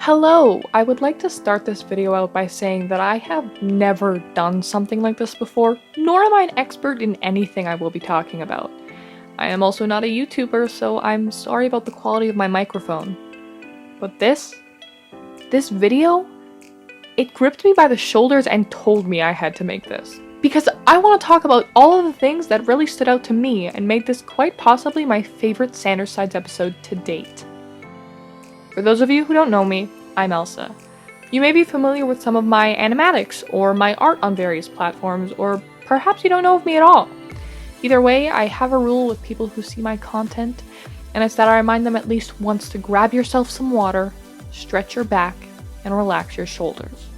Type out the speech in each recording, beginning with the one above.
Hello! I would like to start this video out by saying that I have never done something like this before, nor am I an expert in anything I will be talking about. I am also not a YouTuber, so I'm sorry about the quality of my microphone. But this video, it gripped me by the shoulders and told me I had to make this. Because I want to talk about all of the things that really stood out to me and made this quite possibly my favorite Sanders Sides episode to date. For those of you who don't know me, I'm Elsa. You may be familiar with some of my animatics or my art on various platforms, or perhaps you don't know of me at all. Either way, I have a rule with people who see my content, and it's that I remind them at least once to grab yourself some water, stretch your back, and relax your shoulders.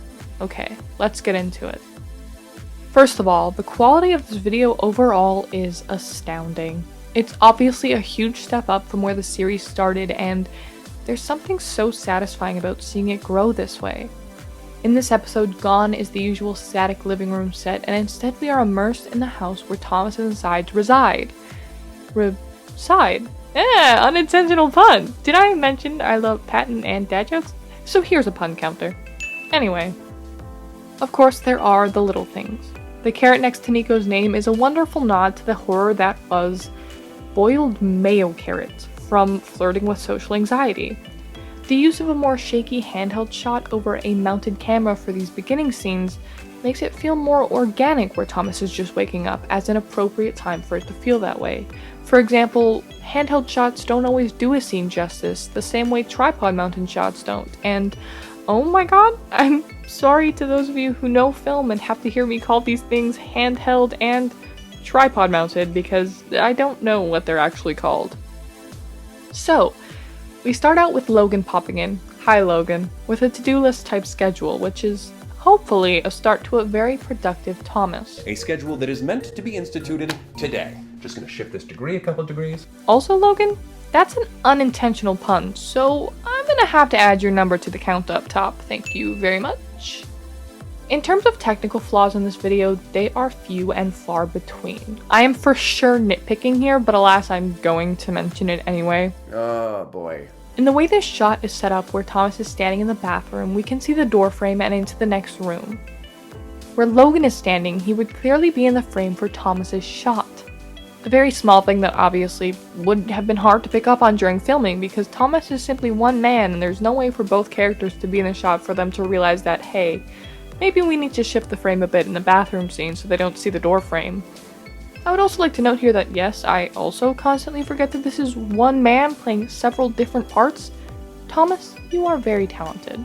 Okay, let's get into it. First of all, the quality of this video overall is astounding. It's obviously a huge step up from where the series started, and there's something so satisfying about seeing it grow this way. In this episode, gone is the usual static living room set, and instead we are immersed in the house where Thomas and Sides reside. Reside? Unintentional pun! Did I mention I love patent and dad jokes? So here's a pun counter. Anyway. Of course, there are the little things. The carrot next to Nico's name is a wonderful nod to the horror that was boiled mayo carrots from Flirting with Social Anxiety. The use of a more shaky handheld shot over a mounted camera for these beginning scenes makes it feel more organic where Thomas is just waking up, as an appropriate time for it to feel that way. For example, handheld shots don't always do a scene justice, the same way tripod mounted shots don't, and oh my god, I'm sorry to those of you who know film and have to hear me call these things handheld and tripod mounted, because I don't know what they're actually called. So, we start out with Logan popping in, hi Logan, with a to-do list type schedule, which is hopefully a start to a very productive Thomas. A schedule that is meant to be instituted today. Just gonna shift this degree a couple degrees. Also Logan, that's an unintentional pun, so I'm gonna have to add your number to the count up top, thank you very much. In terms of technical flaws in this video, they are few and far between. I am for sure nitpicking here, but alas, I'm going to mention it anyway. Oh boy. In the way this shot is set up where Thomas is standing in the bathroom, we can see the door frame and into the next room. Where Logan is standing, he would clearly be in the frame for Thomas's shot. A very small thing that obviously would have been hard to pick up on during filming because Thomas is simply one man and there's no way for both characters to be in the shot for them to realize that, hey, maybe we need to shift the frame a bit in the bathroom scene so they don't see the door frame. I would also like to note here that yes, I also constantly forget that this is one man playing several different parts. Thomas, you are very talented.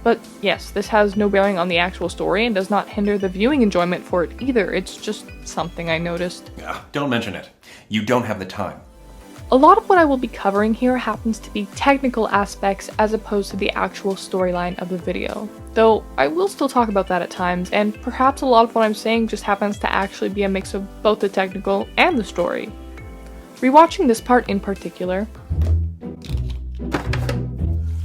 But yes, this has no bearing on the actual story and does not hinder the viewing enjoyment for it either, it's just something I noticed. Don't mention it. You don't have the time. A lot of what I will be covering here happens to be technical aspects as opposed to the actual storyline of the video. Though I will still talk about that at times, and perhaps a lot of what I'm saying just happens to actually be a mix of both the technical and the story. Rewatching this part in particular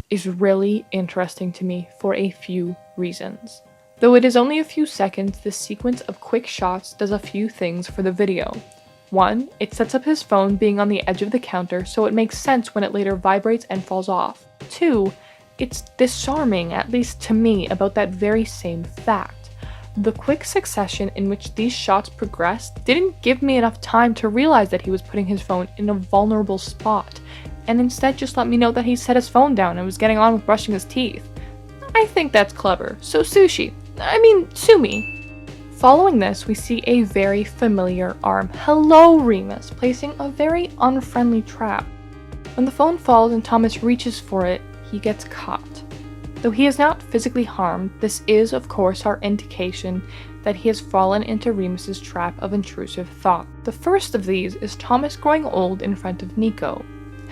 is really interesting to me for a few reasons. Though it is only a few seconds, this sequence of quick shots does a few things for the video. One, it sets up his phone being on the edge of the counter, so it makes sense when it later vibrates and falls off. Two, it's disarming, at least to me, about that very same fact. The quick succession in which these shots progressed didn't give me enough time to realize that he was putting his phone in a vulnerable spot, and instead just let me know that he set his phone down and was getting on with brushing his teeth. I think that's clever, so sue me. Following this, we see a very familiar arm. Hello, Remus, placing a very unfriendly trap. When the phone falls and Thomas reaches for it, he gets caught. Though he is not physically harmed, this is, of course, our indication that he has fallen into Remus's trap of intrusive thought. The first of these is Thomas growing old in front of Nico.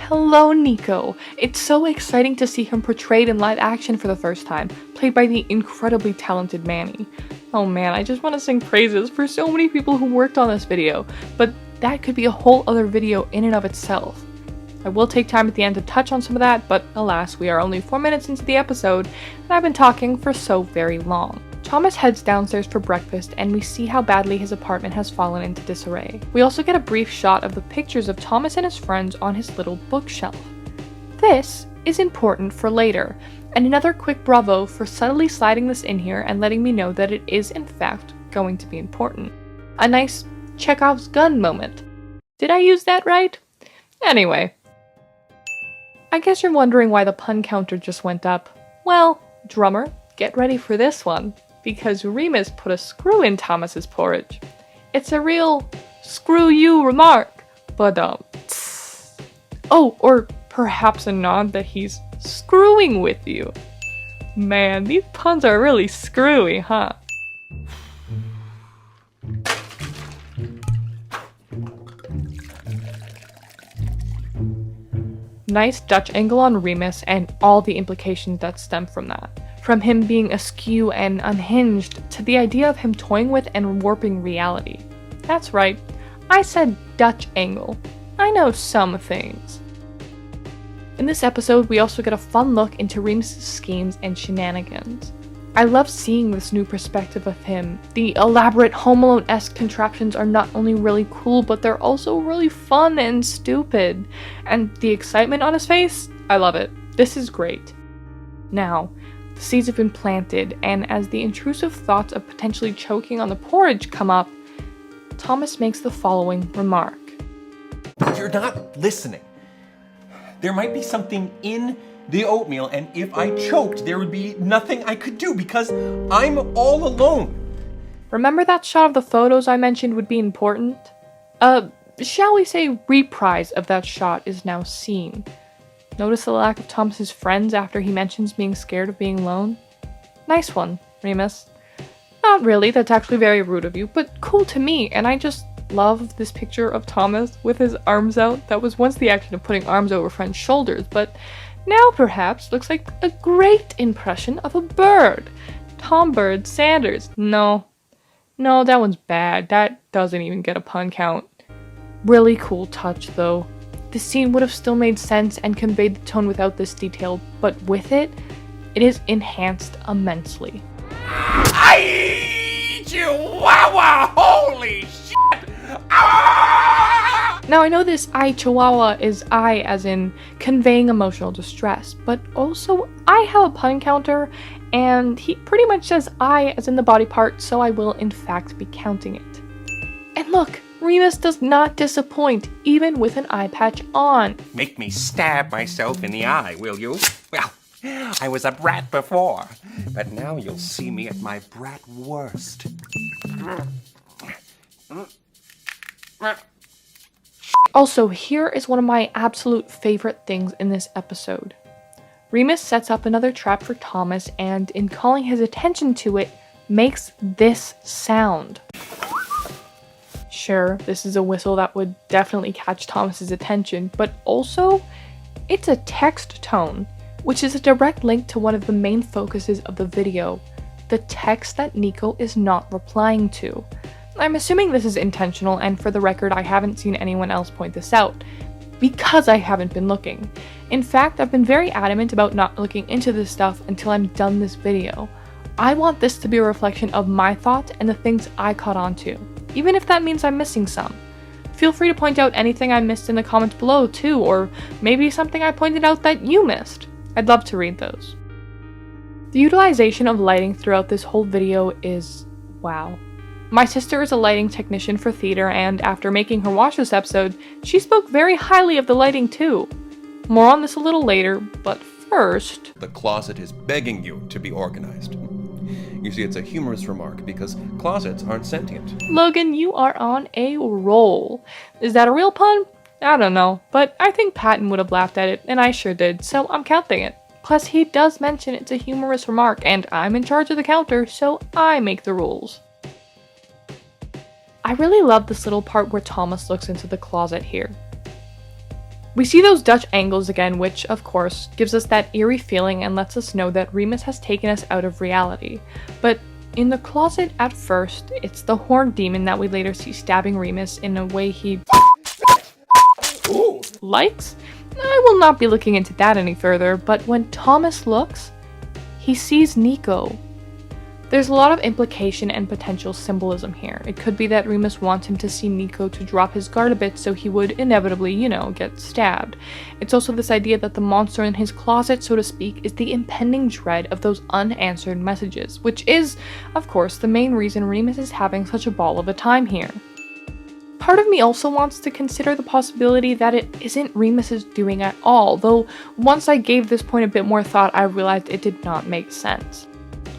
Hello, Nico! It's so exciting to see him portrayed in live action for the first time, played by the incredibly talented Manny. Oh man, I just want to sing praises for so many people who worked on this video, but that could be a whole other video in and of itself. I will take time at the end to touch on some of that, but alas, we are only 4 minutes into the episode, and I've been talking for so very long. Thomas heads downstairs for breakfast, and we see how badly his apartment has fallen into disarray. We also get a brief shot of the pictures of Thomas and his friends on his little bookshelf. This is important for later, and another quick bravo for subtly sliding this in here and letting me know that it is in fact going to be important. A nice Chekhov's gun moment. Did I use that right? Anyway. I guess you're wondering why the pun counter just went up. Well, drummer, get ready for this one, because Remus put a screw in Thomas's porridge. It's a real screw you remark, but oh, or perhaps a nod that he's screwing with you. Man, these puns are really screwy, huh? Nice Dutch angle on Remus and all the implications that stem from that. From him being askew and unhinged to the idea of him toying with and warping reality. That's right, I said Dutch angle. I know some things. In this episode, we also get a fun look into Remus's schemes and shenanigans. I love seeing this new perspective of him. The elaborate Home Alone-esque contraptions are not only really cool, but they're also really fun and stupid. And the excitement on his face, I love it. This is great. Now, the seeds have been planted, and as the intrusive thoughts of potentially choking on the porridge come up, Thomas makes the following remark. You're not listening. There might be something in the oatmeal, and if I choked, there would be nothing I could do because I'm all alone. Remember that shot of the photos I mentioned would be important? Shall we say reprise of that shot is now seen. Notice the lack of Thomas's friends after he mentions being scared of being alone? Nice one, Remus. Not really, that's actually very rude of you, but cool to me, and I just love this picture of Thomas with his arms out. That was once the action of putting arms over friends' shoulders, but now perhaps looks like a great impression of a bird. Tom Bird Sanders. No, that one's bad. That doesn't even get a pun count. Really cool touch though. The scene would have still made sense and conveyed the tone without this detail, but with it, it is enhanced immensely. Chihuahua! Holy shit! Ah! Now I know this I chihuahua is I as in conveying emotional distress, but also I have a pun counter and he pretty much says I as in the body part, so I will in fact be counting it. And look, Remus does not disappoint, even with an eye patch on. Make me stab myself in the eye, will you? Well, I was a brat before, but now you'll see me at my brat worst. Also, here is one of my absolute favorite things in this episode. Remus sets up another trap for Thomas and, in calling his attention to it, makes this sound. Sure, this is a whistle that would definitely catch Thomas's attention, but also, it's a text tone, which is a direct link to one of the main focuses of the video, the text that Nico is not replying to. I'm assuming this is intentional, and for the record, I haven't seen anyone else point this out, because I haven't been looking. In fact, I've been very adamant about not looking into this stuff until I'm done this video. I want this to be a reflection of my thoughts and the things I caught on to, even if that means I'm missing some. Feel free to point out anything I missed in the comments below too, or maybe something I pointed out that you missed. I'd love to read those. The utilization of lighting throughout this whole video is wow. My sister is a lighting technician for theater, and after making her watch this episode, she spoke very highly of the lighting too. More on this a little later, but first... The closet is begging you to be organized. You see, it's a humorous remark because closets aren't sentient. Logan, you are on a roll. Is that a real pun? I don't know, but I think Patton would have laughed at it, and I sure did, so I'm counting it. Plus, he does mention it's a humorous remark, and I'm in charge of the counter, so I make the rules. I really love this little part where Thomas looks into the closet here. We see those Dutch angles again, which, of course, gives us that eerie feeling and lets us know that Remus has taken us out of reality. But in the closet at first, it's the horned demon that we later see stabbing Remus in a way he likes? I will not be looking into that any further, but when Thomas looks, he sees Nico. There's a lot of implication and potential symbolism here. It could be that Remus wants him to see Nico to drop his guard a bit so he would inevitably, get stabbed. It's also this idea that the monster in his closet, so to speak, is the impending dread of those unanswered messages, which is, of course, the main reason Remus is having such a ball of a time here. Part of me also wants to consider the possibility that it isn't Remus's doing at all, though once I gave this point a bit more thought, I realized it did not make sense.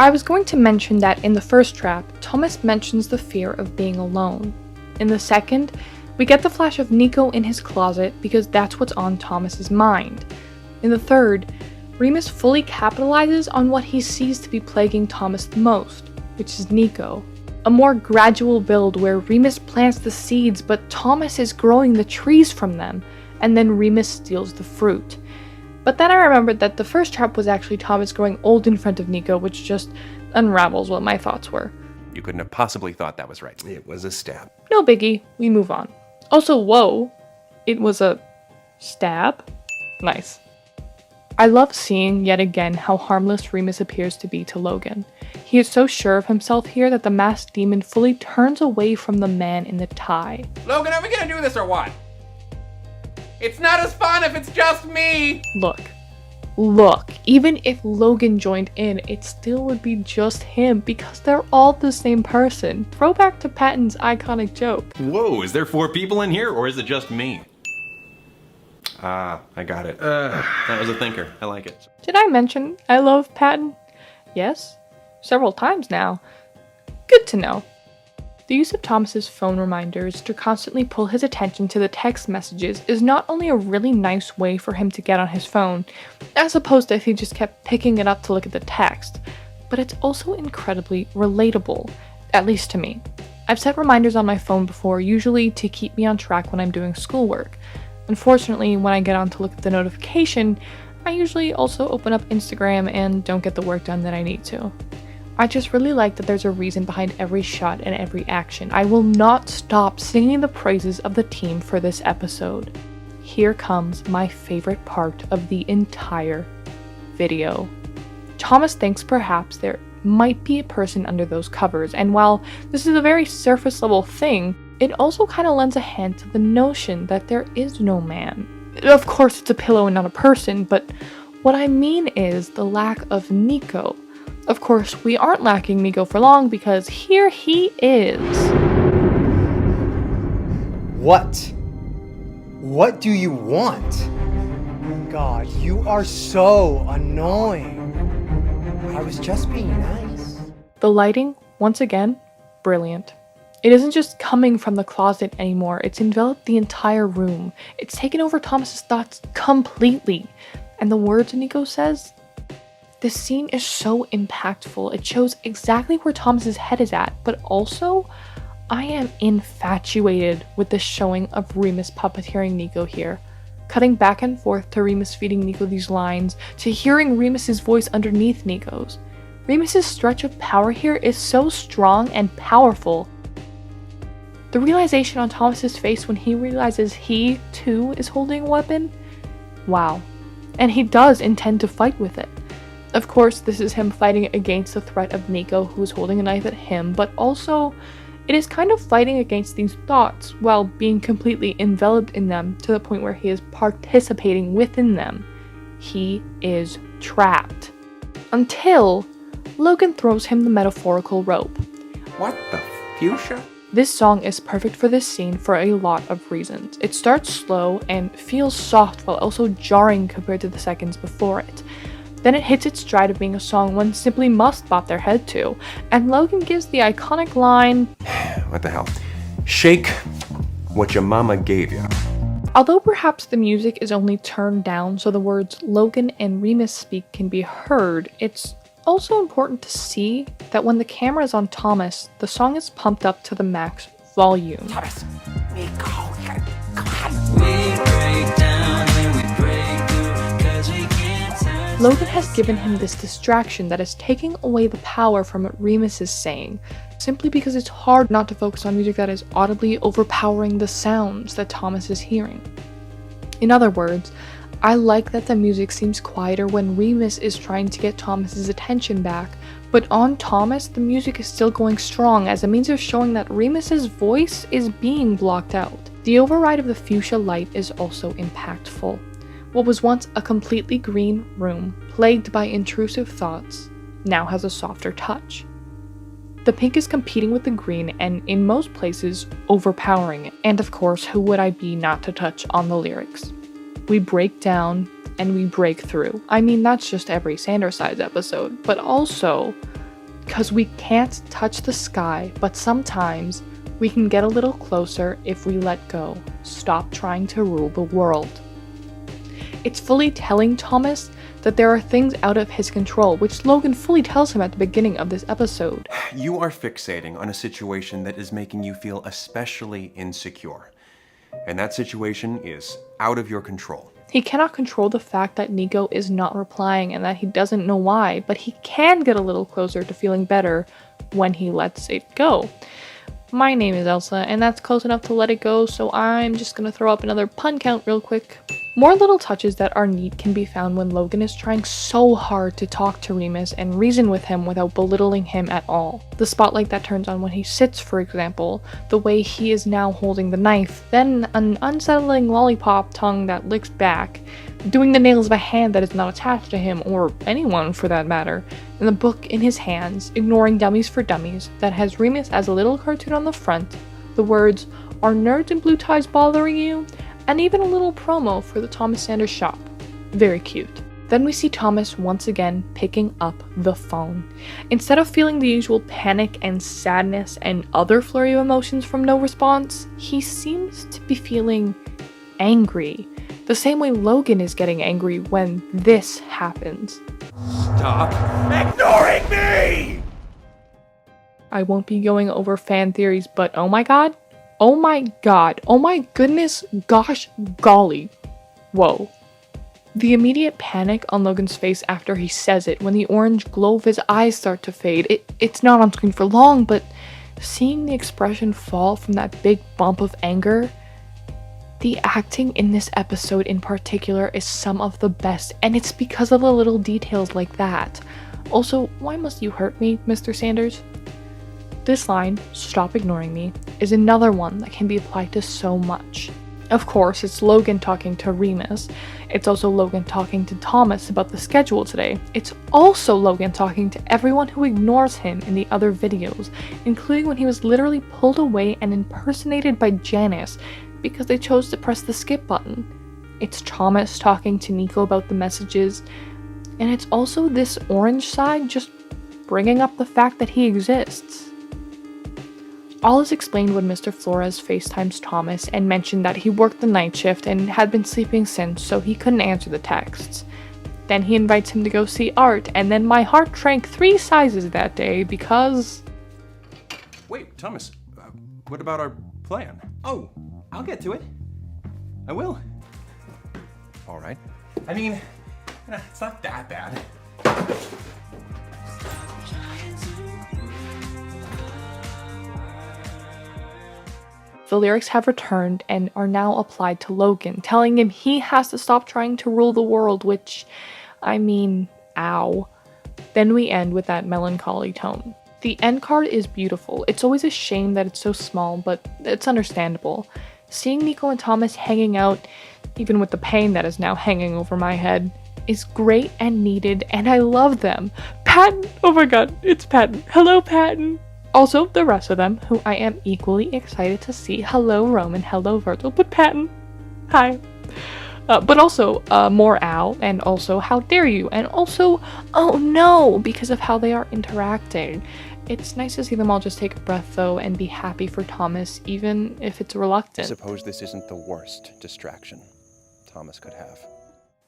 I was going to mention that in the first trap, Thomas mentions the fear of being alone. In the second, we get the flash of Nico in his closet because that's what's on Thomas's mind. In the third, Remus fully capitalizes on what he sees to be plaguing Thomas the most, which is Nico. A more gradual build where Remus plants the seeds but Thomas is growing the trees from them, and then Remus steals the fruit. But then I remembered that the first trap was actually Thomas growing old in front of Nico, which just unravels what my thoughts were. You couldn't have possibly thought that was right. It was a stab. No biggie, we move on. Also, whoa, it was a stab? Nice. I love seeing, yet again, how harmless Remus appears to be to Logan. He is so sure of himself here that the masked demon fully turns away from the man in the tie. Logan, are we gonna do this or what? It's not as fun if it's just me! Look, even if Logan joined in, it still would be just him because they're all the same person. Throwback to Patton's iconic joke. Whoa, is there 4 people in here or is it just me? Ah, I got it. That was a thinker. I like it. Did I mention I love Patton? Yes, several times now. Good to know. The use of Thomas's phone reminders to constantly pull his attention to the text messages is not only a really nice way for him to get on his phone, as opposed to if he just kept picking it up to look at the text, but it's also incredibly relatable, at least to me. I've set reminders on my phone before, usually to keep me on track when I'm doing schoolwork. Unfortunately, when I get on to look at the notification, I usually also open up Instagram and don't get the work done that I need to. I just really like that there's a reason behind every shot and every action. I will not stop singing the praises of the team for this episode. Here comes my favorite part of the entire video. Thomas thinks perhaps there might be a person under those covers, and while this is a very surface level thing, it also kind of lends a hand to the notion that there is no man. Of course it's a pillow and not a person, but what I mean is the lack of Nico. Of course, we aren't lacking Nico for long because here he is. What? What do you want? God, you are so annoying. I was just being nice. The lighting, once again, brilliant. It isn't just coming from the closet anymore, it's enveloped the entire room. It's taken over Thomas's thoughts completely. And the words Nico says? This scene is so impactful. It shows exactly where Thomas's head is at, but also, I am infatuated with the showing of Remus puppeteering Nico here. Cutting back and forth to Remus feeding Nico these lines, to hearing Remus's voice underneath Nico's. Remus's stretch of power here is so strong and powerful. The realization on Thomas's face when he realizes he, too, is holding a weapon? Wow. And he does intend to fight with it. Of course, this is him fighting against the threat of Nico, who is holding a knife at him, but also, it is kind of fighting against these thoughts while being completely enveloped in them to the point where he is participating within them. He is trapped. Until Logan throws him the metaphorical rope. What the fuchsia? This song is perfect for this scene for a lot of reasons. It starts slow and feels soft while also jarring compared to the seconds before it. Then it hits its stride of being a song one simply must bop their head to, and Logan gives the iconic line, What the hell? Shake what your mama gave you. Although perhaps the music is only turned down so the words Logan and Remus speak can be heard, it's also important to see that when the camera is on Thomas, the song is pumped up to the max volume. Thomas, Nico, come Logan has given him this distraction that is taking away the power from what Remus is saying, simply because it's hard not to focus on music that is audibly overpowering the sounds that Thomas is hearing. In other words, I like that the music seems quieter when Remus is trying to get Thomas's attention back, but on Thomas, the music is still going strong as a means of showing that Remus's voice is being blocked out. The override of the fuchsia light is also impactful. What was once a completely green room, plagued by intrusive thoughts, now has a softer touch. The pink is competing with the green and, in most places, overpowering it. And of course, who would I be not to touch on the lyrics? We break down and we break through. I mean, that's just every Sandersides episode, but also because we can't touch the sky, but sometimes we can get a little closer if we let go. Stop trying to rule the world. It's fully telling Thomas that there are things out of his control, which Logan fully tells him at the beginning of this episode. You are fixating on a situation that is making you feel especially insecure. And that situation is out of your control. He cannot control the fact that Nico is not replying and that he doesn't know why, but he can get a little closer to feeling better when he lets it go. My name is Elsa, and that's close enough to let it go, so I'm just gonna throw up another pun count real quick. More little touches that are neat can be found when Logan is trying so hard to talk to Remus and reason with him without belittling him at all. The spotlight that turns on when he sits, for example, the way he is now holding the knife, then an unsettling lollipop tongue that licks back, doing the nails of a hand that is not attached to him, or anyone for that matter, and the book in his hands, ignoring Dummies for Dummies, that has Remus as a little cartoon on the front, the words, "Are nerds in blue ties bothering you?" and even a little promo for the Thomas Sanders shop. Very cute. Then we see Thomas once again picking up the phone. Instead of feeling the usual panic and sadness and other flurry of emotions from no response, he seems to be feeling angry. The same way Logan is getting angry when this happens. Stop ignoring me! I won't be going over fan theories, but oh my god, oh my goodness, gosh, golly. Whoa. The immediate panic on Logan's face after he says it, when the orange glow of his eyes start to fade, it's not on screen for long, but seeing the expression fall from that big bump of anger, the acting in this episode in particular is some of the best, and it's because of the little details like that. Also, why must you hurt me, Mr. Sanders? This line, "Stop ignoring me," is another one that can be applied to so much. Of course, it's Logan talking to Remus. It's also Logan talking to Thomas about the schedule today. It's also Logan talking to everyone who ignores him in the other videos, including when he was literally pulled away and impersonated by Janice because they chose to press the skip button. It's Thomas talking to Nico about the messages, and it's also this orange side just bringing up the fact that he exists. All is explained when Mr. Flores FaceTimes Thomas and mentioned that he worked the night shift and had been sleeping since, so he couldn't answer the texts. Then he invites him to go see art, and then my heart shrank 3 sizes that day because... Wait, Thomas, what about our plan? Oh, I'll get to it. I will. All right. I mean, it's not that bad. The lyrics have returned and are now applied to Logan, telling him he has to stop trying to rule the world, which, I mean, ow. Then we end with that melancholy tone. The end card is beautiful. It's always a shame that it's so small, but it's understandable. Seeing Nico and Thomas hanging out, even with the pain that is now hanging over my head, is great and needed, and I love them. Patton! Oh my god, it's Patton. Hello, Patton! Also, the rest of them, who I am equally excited to see. Hello, Roman. Hello, Virgil. But Patton. Hi. But also, more Al, and also, how dare you? And also, oh no, because of how they are interacting. It's nice to see them all just take a breath, though, and be happy for Thomas, even if it's reluctant. I suppose this isn't the worst distraction Thomas could have.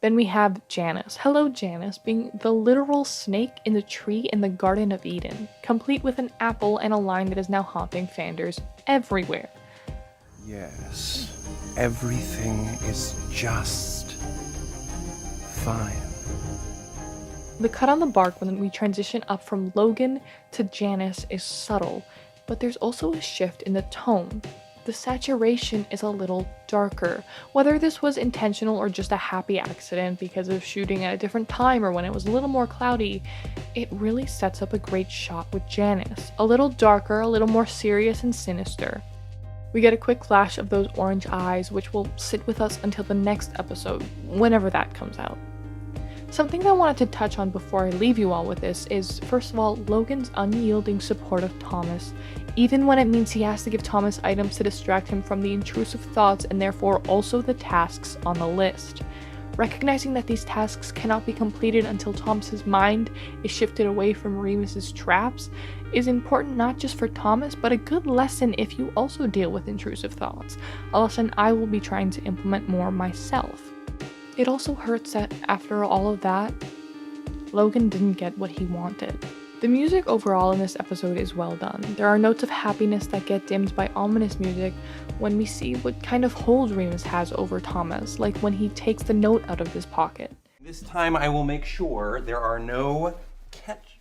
Then we have Janice. Hello, Janice, being the literal snake in the tree in the Garden of Eden, complete with an apple and a line that is now haunting Fanders everywhere. Yes, everything is just fine. The cut on the bark when we transition up from Logan to Janice is subtle, but there's also a shift in the tone. The the saturation is a little darker. Whether this was intentional or just a happy accident because of shooting at a different time or when it was a little more cloudy, it really sets up a great shot with Janice. A little darker, a little more serious and sinister. We get a quick flash of those orange eyes, which will sit with us until the next episode, whenever that comes out. Something I wanted to touch on before I leave you all with this is, first of all, Logan's unyielding support of Thomas, even when it means he has to give Thomas items to distract him from the intrusive thoughts and therefore also the tasks on the list. Recognizing that these tasks cannot be completed until Thomas's mind is shifted away from Remus's traps is important not just for Thomas, but a good lesson if you also deal with intrusive thoughts, a lesson I will be trying to implement more myself. It also hurts that after all of that, Logan didn't get what he wanted. The music overall in this episode is well done. There are notes of happiness that get dimmed by ominous music when we see what kind of hold Remus has over Thomas, like when he takes the note out of his pocket. This time I will make sure there are no catch.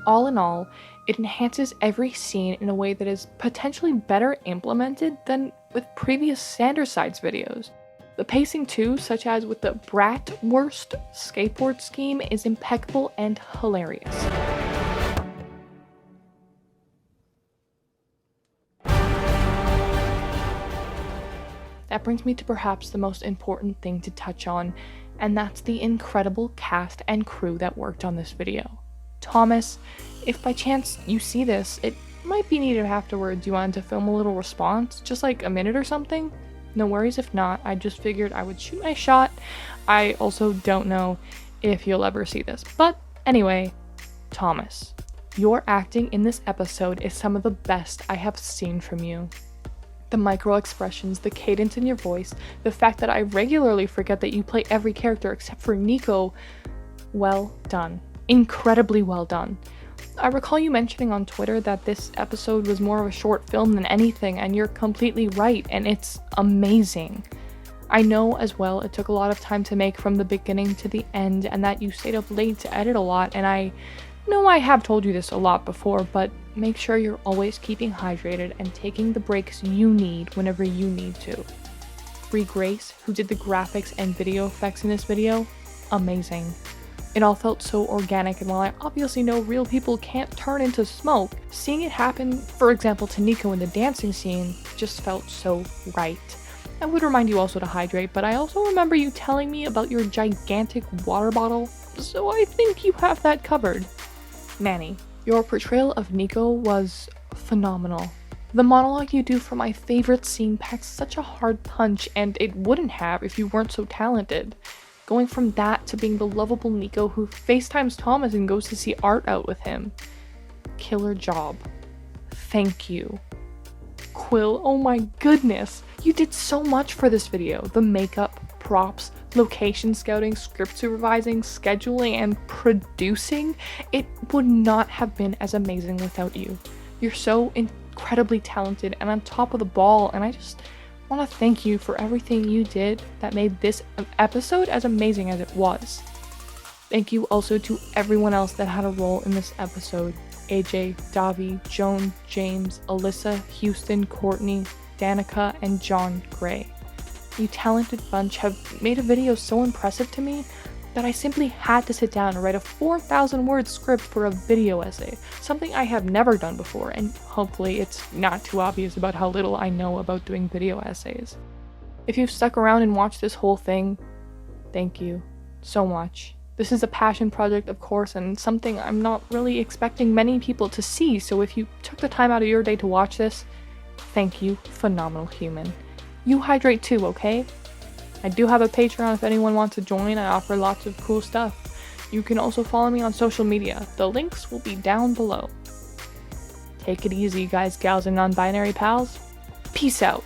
All in all, it enhances every scene in a way that is potentially better implemented than with previous Sandersides videos. The pacing too, such as with the Bratwurst skateboard scheme, is impeccable and hilarious. That brings me to perhaps the most important thing to touch on, and that's the incredible cast and crew that worked on this video. Thomas, if by chance you see this, it might be needed afterwards you wanted to film a little response, just like a minute or something. No worries if not, I just figured I would shoot my shot. I also don't know if you'll ever see this. But anyway, Thomas, your acting in this episode is some of the best I have seen from you. The micro expressions, the cadence in your voice, the fact that I regularly forget that you play every character except for Nico, well done. Incredibly well done. I recall you mentioning on Twitter that this episode was more of a short film than anything, and you're completely right, and it's amazing. I know as well it took a lot of time to make from the beginning to the end, and that you stayed up late to edit a lot, and I know I have told you this a lot before, but make sure you're always keeping hydrated and taking the breaks you need whenever you need to. Bree Grace, who did the graphics and video effects in this video, amazing. It all felt so organic, and while I obviously know real people can't turn into smoke, seeing it happen, for example to Nico in the dancing scene, just felt so right. I would remind you also to hydrate, but I also remember you telling me about your gigantic water bottle, so I think you have that covered. Manny, your portrayal of Nico was phenomenal. The monologue you do for my favorite scene packs such a hard punch, and it wouldn't have if you weren't so talented. Going from that to being the lovable Nico who FaceTimes Thomas and goes to see art out with him. Killer job. Thank you. Quill, oh my goodness. You did so much for this video. The makeup, props, location scouting, script supervising, scheduling, and producing. It would not have been as amazing without you. You're so incredibly talented and on top of the ball, and I just want to thank you for everything you did that made this episode as amazing as it was. Thank you also to everyone else that had a role in this episode. AJ, Davi, Joan, James, Alyssa, Houston, Courtney, Danica, and John Gray. You talented bunch have made a video so impressive to me that I simply had to sit down and write a 4,000 word script for a video essay, something I have never done before, and hopefully it's not too obvious about how little I know about doing video essays. If you've stuck around and watched this whole thing, thank you so much. This is a passion project, of course, and something I'm not really expecting many people to see, so if you took the time out of your day to watch this, thank you, phenomenal human. You hydrate too, okay? I do have a Patreon if anyone wants to join. I offer lots of cool stuff. You can also follow me on social media. The links will be down below. Take it easy, guys, gals, and non-binary pals. Peace out.